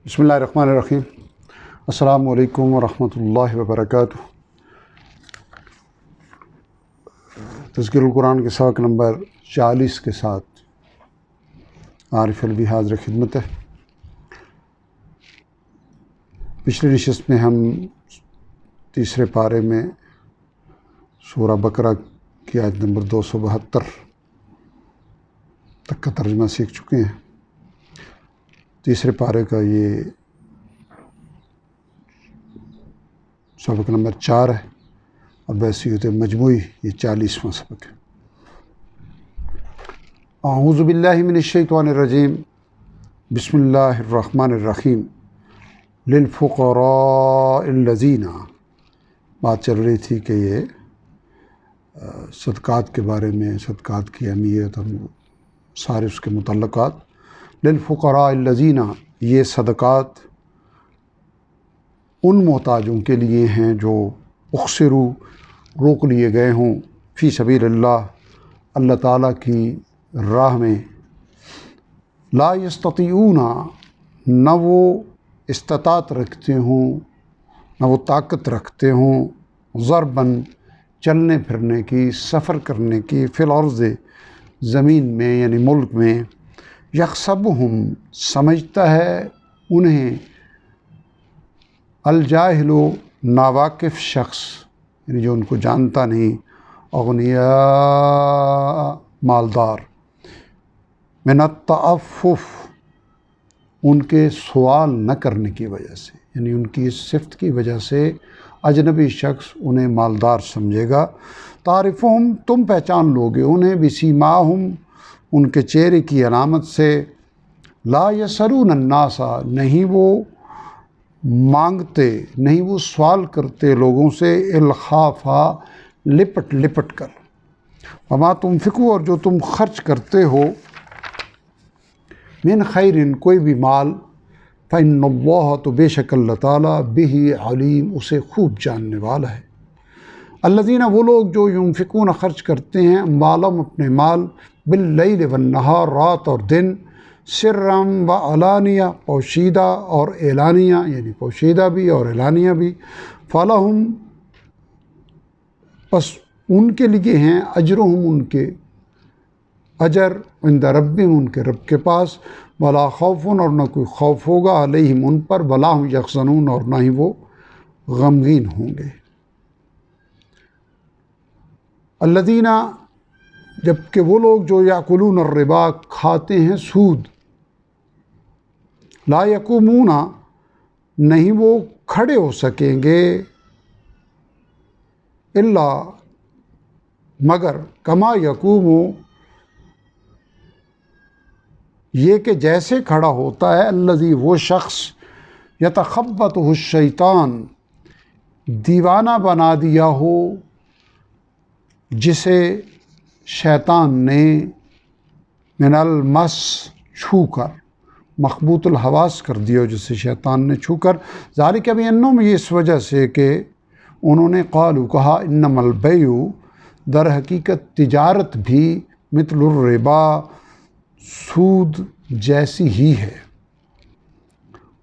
بسم اللہ الرحمن الرحیم۔ السلام علیکم ورحمۃ اللہ وبرکاتہ۔ تذکیر القرآن کے سبق نمبر 40 کے ساتھ عارف الوی حاضر خدمت ہے۔ پچھلی نشست میں ہم تیسرے پارے میں سورہ بقرہ کی آیت نمبر 272 تک کا ترجمہ سیکھ چکے ہیں۔ تیسرے پارے کا یہ سبق نمبر 4 ہے اور بحیثیت مجموعی یہ 40واں سبق ہے۔ اعوذ باللہ من الشیطان الرجیم، بسم اللہ الرحمن الرحیم۔ للفقراء الذین، بات چل رہی تھی کہ یہ صدقات کے بارے میں، صدقات کی اہمیت اور سارے اس کے متعلقات۔ للفقراء الذین، یہ صدقات ان محتاجوں کے لیے ہیں جو اخسروا، روک لیے گئے ہوں، فی سبیل اللہ، اللہ تعالیٰ کی راہ میں، لا یستطیعون، نہ وہ استطاعت رکھتے ہوں، نہ وہ طاقت رکھتے ہوں، ضرباً، چلنے پھرنے کی، سفر کرنے کی، فی الارض، زمین میں یعنی ملک میں، یحسبہم، سمجھتا ہے انہیں، الجاہل، ناواقف شخص، یعنی جو ان کو جانتا نہیں، اغنیاء، مالدار، من التعفف، ان کے سوال نہ کرنے کی وجہ سے، یعنی ان کی اس صفت کی وجہ سے اجنبی شخص انہیں مالدار سمجھے گا۔ تعرفہم، تم پہچان لوگے انہیں، بسیماہم، ان کے چہرے کی علامت سے، لا یسألون الناس، نہیں وہ مانگتے، نہیں وہ سوال کرتے لوگوں سے، الخافا، لپٹ لپٹ کر، وما تنفقوا، اور جو تم خرچ کرتے ہو، من خیر، کوئی بھی مال، فإن اللہ، تو بے شک اللہ تعالیٰ، بہ علیم، اسے خوب جاننے والا ہے۔ الذین، وہ لوگ جو ينفقون، خرچ کرتے ہیں، اموالہم، اپنے مال، باللیل والنہار، رات اور دن، سرا و علانیہ، پوشیدہ اور اعلانیہ، یعنی پوشیدہ بھی اور اعلانیہ بھی، فلہم، پس ان کے لیے ہیں، اجرہم، ان کے اجر، عند ربہم، ان کے رب کے پاس، ولا خوف، اور نہ کوئی خوف ہوگا، علیہم، ان پر، ولا ہم یحزنون، اور نہ ہی وہ غمگین ہوں گے۔ الذین، جبکہ وہ لوگ جو یاکلون الربا، کھاتے ہیں سود، لا یقومون، نہیں وہ کھڑے ہو سکیں گے، الا، مگر، کما یقوم، یہ کہ جیسے کھڑا ہوتا ہے، الذی، وہ شخص، یتخبطہ الشیطان، دیوانہ بنا دیا ہو جسے شیطان نے، من المس، چھو کر، مخبوط الحواس کر دیا ہو جسے شیطان نے چھو کر، ذالک بانہم، یہ اس وجہ سے کہ انہوں نے، قالوا، کہا، انما البیع، در حقیقت تجارت بھی، مثل الربا، سود جیسی ہی ہے،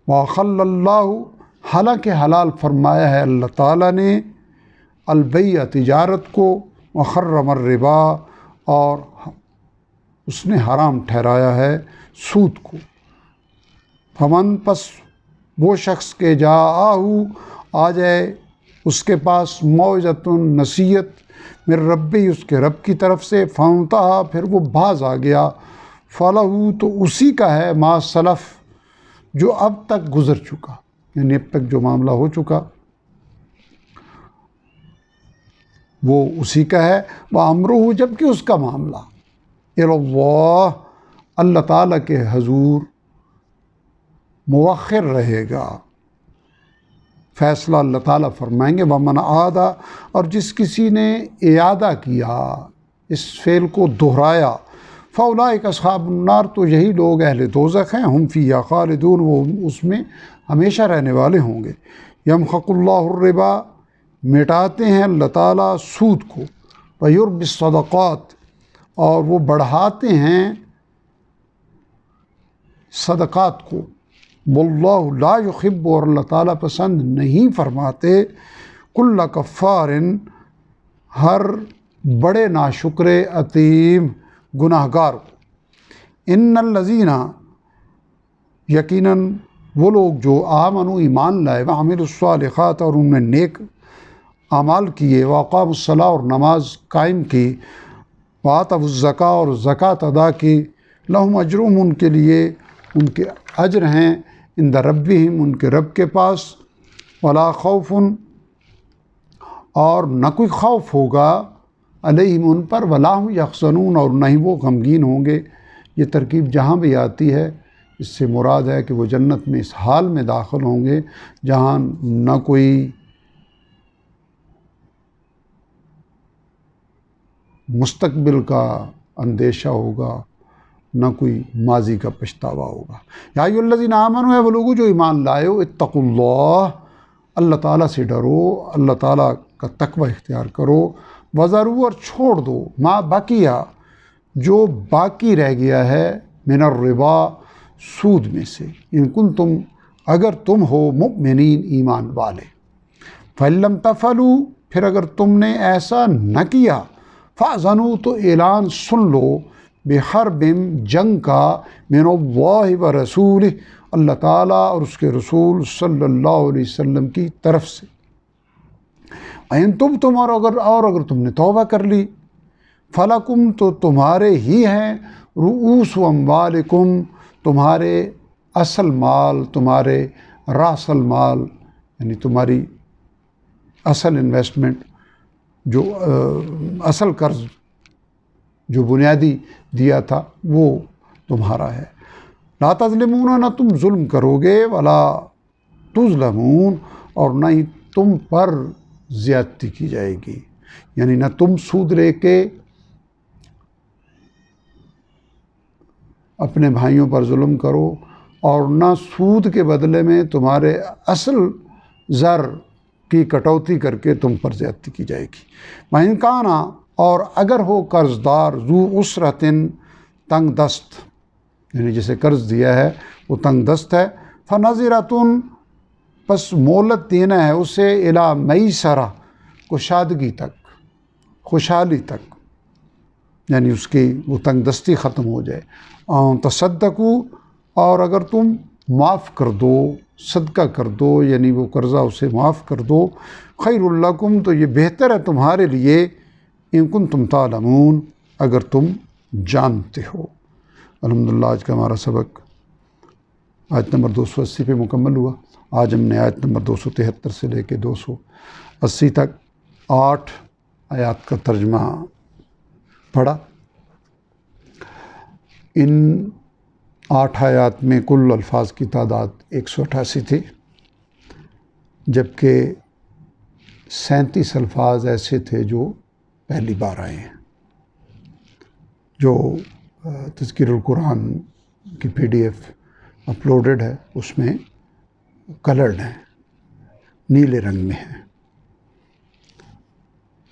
وَأَحَلَّ اللّٰهُ، حالانکہ حلال فرمایا ہے اللہ تعالیٰ نے، البیع، تجارت کو، وحرم الربا، اور اس نے حرام ٹھہرایا ہے سود کو۔ فمن، پس وہ شخص کے جاءہ، آ جائے اس کے پاس، موعظۃ، نصیحت، من ربی، اس کے رب کی طرف سے، فانتہی، پھر وہ باز آ گیا، فلہ، تو اسی کا ہے، ما سلف، جو اب تک گزر چکا، یعنی اب تک جو معاملہ ہو چکا وہ اسی کا ہے، وامرہ، جبکہ اس کا معاملہ، الی اللہ، اللہ تعالیٰ کے حضور مؤخر رہے گا، فیصلہ اللہ تعالیٰ فرمائیں گے۔ ومن عاد، اور جس کسی نے اعادہ کیا، اس فعل کو دہرایا، فاولئک اصحاب النار، تو یہی لوگ اہل دوزخ ہیں، ہم فیہا خالدون، وہ اس میں ہمیشہ رہنے والے ہوں گے۔ یمحق اللہ الربا، مٹاتے ہیں اللہ تعالیٰ سود کو، ویربی الصدقات، اور وہ بڑھاتے ہیں صدقات کو، واللہ لا یحب، اور اللہ تعالیٰ پسند نہیں فرماتے کل کفار، ہر بڑے ناشکر اثیم گناہ گار کو۔ ان الذین، یقیناً وہ لوگ جو آمنوا ایمان لائے، وعملوا الصالحات، اور انہوں نے نیک اعمال کیے، واقاموا الصلاۃ، اور نماز قائم کی، وآتوا الزکاۃ، اور زکوٰۃ ادا کی، لہم اجرہم، ان کے لیے ان کے اجر ہیں، عند ربہم، ان کے رب کے پاس، ولا خوف، اور نہ کوئی خوف ہوگا، علیہم، ان پر، ولا هم یحزنون، اور نہ ہی وہ غمگین ہوں گے۔ یہ ترکیب جہاں بھی آتی ہے اس سے مراد ہے کہ وہ جنت میں اس حال میں داخل ہوں گے جہاں نہ کوئی مستقبل کا اندیشہ ہوگا، نہ کوئی ماضی کا پچھتاوا ہوگا۔ یا ایھا الذین آمنوا، ہے وہ لوگوں جو ایمان لائے ہو، اتقوا اللہ، اللہ تعالیٰ سے ڈرو، اللہ تعالیٰ کا تقوی اختیار کرو، وذروا، اور چھوڑ دو، ما بقیہ، جو باقی رہ گیا ہے، من الربا، سود میں سے، ان کنتم، اگر تم ہو، مؤمنین، ایمان والے، فإن لم تفعلوا، پھر اگر تم نے ایسا نہ کیا، فأذنوا، تو اعلان سن لو، بحرب، جنگ کا، من اللہ ورسولہ، اللہ تعالیٰ اور اس کے رسول صلی اللہ علیہ وسلم کی طرف سے۔ وإن تبتم، اور اگر تم نے توبہ کر لی، فلکم، تو تمہارے ہی ہیں، رؤوس اموالکم، تمہارے اصل مال، تمہارے راس المال، یعنی تمہاری اصل انویسٹمنٹ، جو اصل قرض جو بنیادی دیا تھا وہ تمہارا ہے۔ لا تظلمون، نہ تم ظلم کرو گے، ولا تظلمون، اور نہ ہی تم پر زیادتی کی جائے گی، یعنی نہ تم سود لے کے اپنے بھائیوں پر ظلم کرو، اور نہ سود کے بدلے میں تمہارے اصل زر کی کٹوتی کر کے تم پر زیادتی کی جائے گی۔ وَإِن كَانَ، اور اگر ہو قرض دار، ذو عسرۃ، تنگ دست، یعنی جسے قرض دیا ہے وہ تنگ دست ہے، فنظرۃ، پس مہلت دینا ہے اسے، الی میسرہ، کشادگی تک، خوشحالی تک، یعنی اس کی وہ تنگ دستی ختم ہو جائے۔ تصدقوا، اور اگر تم معاف کر دو، صدقہ کر دو، یعنی وہ قرضہ اسے معاف کر دو، خیر لکم، تو یہ بہتر ہے تمہارے لیے، ان کنتم تعلمون، اگر تم جانتے ہو۔ الحمدللہ آج کا ہمارا سبق آیت نمبر 280 پہ مکمل ہوا۔ آج ہم نے آیت نمبر 273 سے لے کے 280 تک 8 آیات کا ترجمہ پڑھا۔ ان 8 آیات میں کل الفاظ کی تعداد 188 تھی، جبکہ 37 الفاظ ایسے تھے جو پہلی بار آئے ہیں۔ جو تذکیر القرآن کی PDF اپلوڈڈ ہے اس میں کلرڈ ہیں، نیلے رنگ میں ہیں۔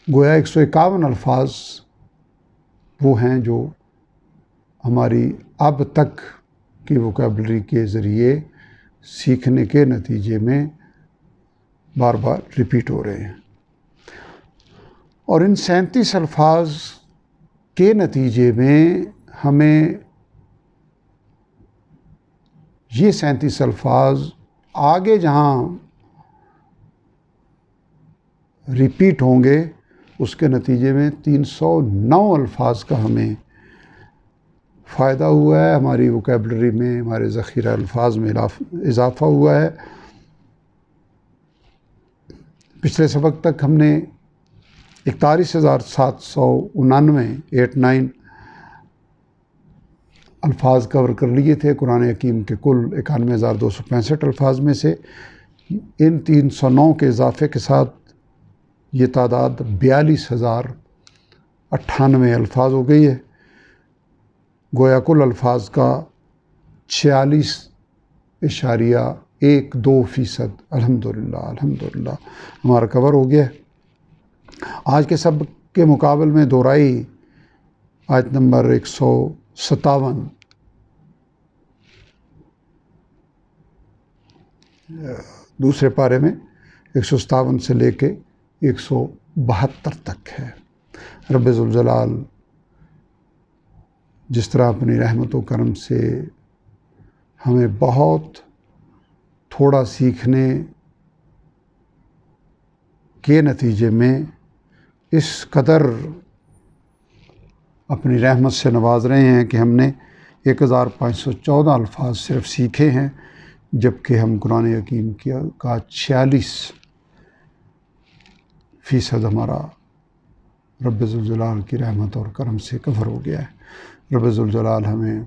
گویا 151 الفاظ وہ ہیں جو ہماری اب تک کی ووکیبلری کے ذریعے سیکھنے کے نتیجے میں بار بار ریپیٹ ہو رہے ہیں، اور ان 37 الفاظ کے نتیجے میں ہمیں یہ 37 الفاظ آگے جہاں ریپیٹ ہوں گے اس کے نتیجے میں 309 الفاظ کا ہمیں فائدہ ہوا ہے، ہماری ووکیبلری میں، ہمارے ذخیرہ الفاظ میں اضافہ ہوا ہے۔ پچھلے سبق تک ہم نے 41,789 الفاظ کور کر لیے تھے قرآن حکیم کے کل 91,265 الفاظ میں سے۔ ان 309 کے اضافے کے ساتھ یہ تعداد 42,098 الفاظ ہو گئی ہے۔ گویا کل الفاظ کا 46.12% الحمدللہ ہمارا کور ہو گیا ہے۔ آج کے سبق کے مقابل میں دوہرائی آیت نمبر 157 دوسرے پارے میں 157 سے لے کے 172 تک ہے۔ رب ذوالجلال جس طرح اپنی رحمت و کرم سے ہمیں بہت تھوڑا سیکھنے کے نتیجے میں اس قدر اپنی رحمت سے نواز رہے ہیں کہ ہم نے 1514 الفاظ صرف سیکھے ہیں، جبکہ ہم قرآن حکیم کا 46% ہمارا رب ذوالجلال کی رحمت اور کرم سے کور ہو گیا ہے۔ رب ذوالجلال ہمیں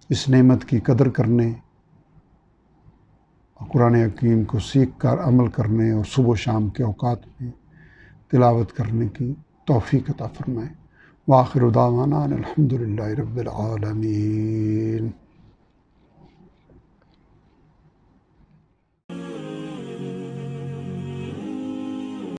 اس نعمت کی قدر کرنے، قرآن حکیم کو سیکھ کر عمل کرنے اور صبح و شام کے اوقات میں تلاوت کرنے کی توفیق عطا فرمائے۔ وآخر دعوانا الحمد للہ رب العالمین۔